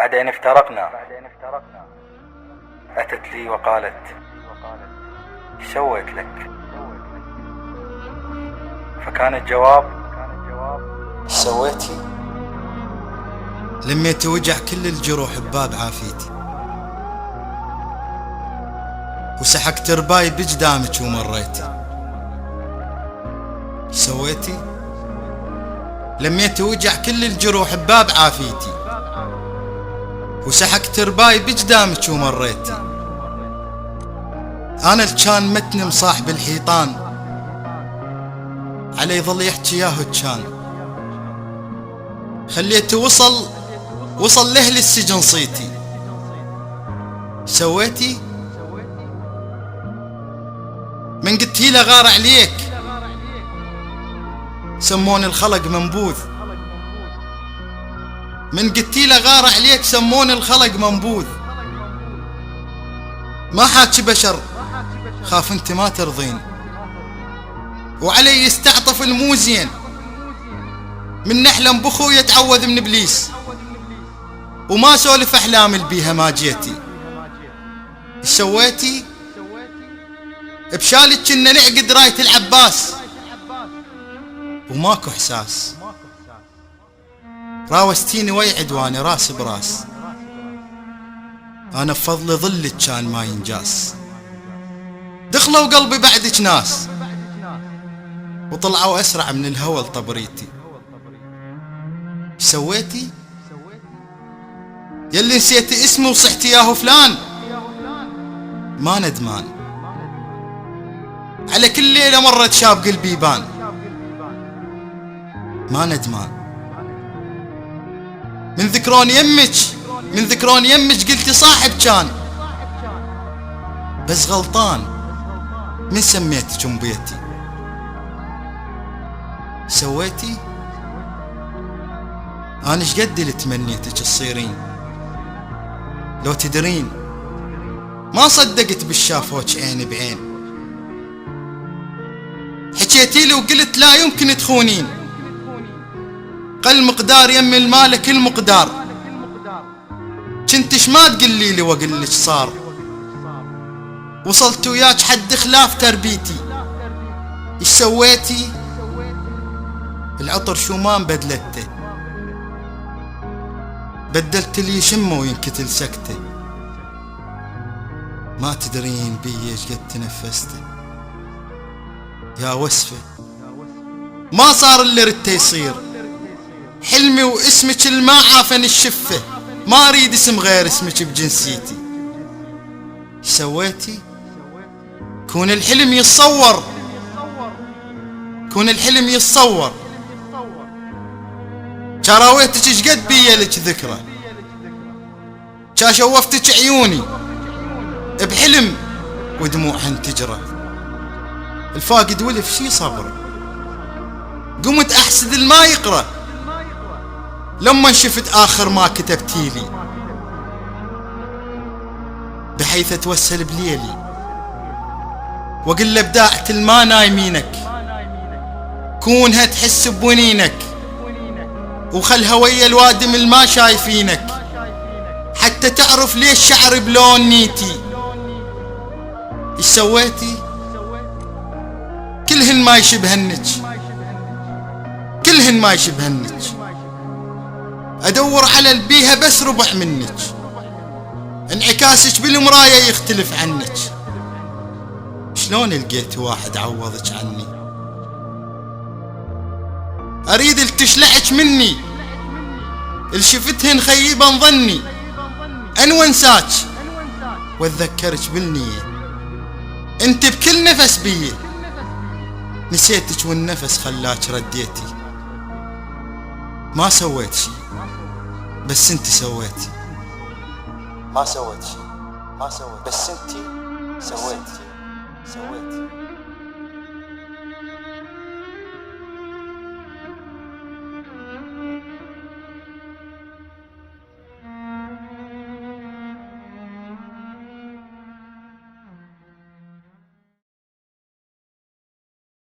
بعدين افترقنا. أتت لي وقالت: ايش سويت لك؟ فكان الجواب: ايش سويتي؟ لميت وجع كل الجروح بباب عافيتي، وسحقت رباي بجدامك ومريتي. ايش سويتي؟ لميت وجع كل الجروح بباب عافيتي، وسحقت رباي بجدامك ومريتي. انا اللي كان متن مصاحب الحيطان، علي يظل يحكي ياهو كان. خليته وصل لاهل السجن صيتي. سويتي؟ من قلتي له غار عليك سموني الخلق منبوذ. من قلتي له غار عليك سموني الخلق منبوذ. ما حاكي بشر خاف انت ما ترضين، وعلي يستعطف الموزين من نحلم بخو يتعوذ من ابليس، وما سولف احلام البيها ما جيتي. ايش سويتي؟ بشالك كنا نعقد راية العباس وماكو احساس. راوستيني وي عدواني راس براس، انا بفضل ظلك كان ما ينجاس. دخلوا قلبي بعدك ناس وطلعوا اسرع من الهوى لطبريتي. ايش سويتي؟ يلي نسيتي اسمي وصحتي ياهو فلان، ما ندمان على كل ليلة مرت شاب قلبي يبان. ما ندمان من ذكرون يمك قلتي صاحب كان، بس غلطان من سميتك ام بيتي. سويتي؟ انا شقد اللي تمنيتك تصيرين، لو تدرين ما صدقت بالشافوك عين بعين. حكيتي لي وقلت لا يمكن تخونين، قل مقدار يم المال كل مقدار. كنتش ما تقلي لي واقلك صار، وصلت وياك حد خلاف تربيتي. ايش سويتي؟ العطر شو ما بدلته، بدلت لي شمه وينكتل سكته. ما تدرين بي ايش قد تنفسته يا وسفه. ما صار اللي رته يصير، حلمي واسمك الما عافن الشفه. ما اريد اسم غير اسمك بجنسيتي. ايش سويتي؟ كون الحلم يتصور، كون الحلم يتصور. شراويتك ايش قد بيا لك ذكرى، شا شوفتك عيوني بحلم ودموعهن تجرى. الفاقد ولف شي صبر، قمت احسد الما يقرا لما شفت اخر ما كتبتيلي، بحيث اتوسل بليلي واقول له بداعة الما نايمينك، كونها تحس بونينك وخلها ويا الوادم الما شايفينك، حتى تعرف ليش شعر بلون نيتي. ايش سويتي؟ كلهن ما يشبهنك، كلهن ما يشبهنك. ادور على البيها بس ربع منك، انعكاسك بالمراية يختلف عنك. شلون لقيت واحد عوضك عني؟ اريد التشلعك مني، الشفتهن خيبا ظني. انو انساك واتذكرك بالنية، انت بكل نفس بيه. نسيتك والنفس خلاك رديتي. ما سويت شي بس انت سويتي. ما سويت شي بس انت سويتي.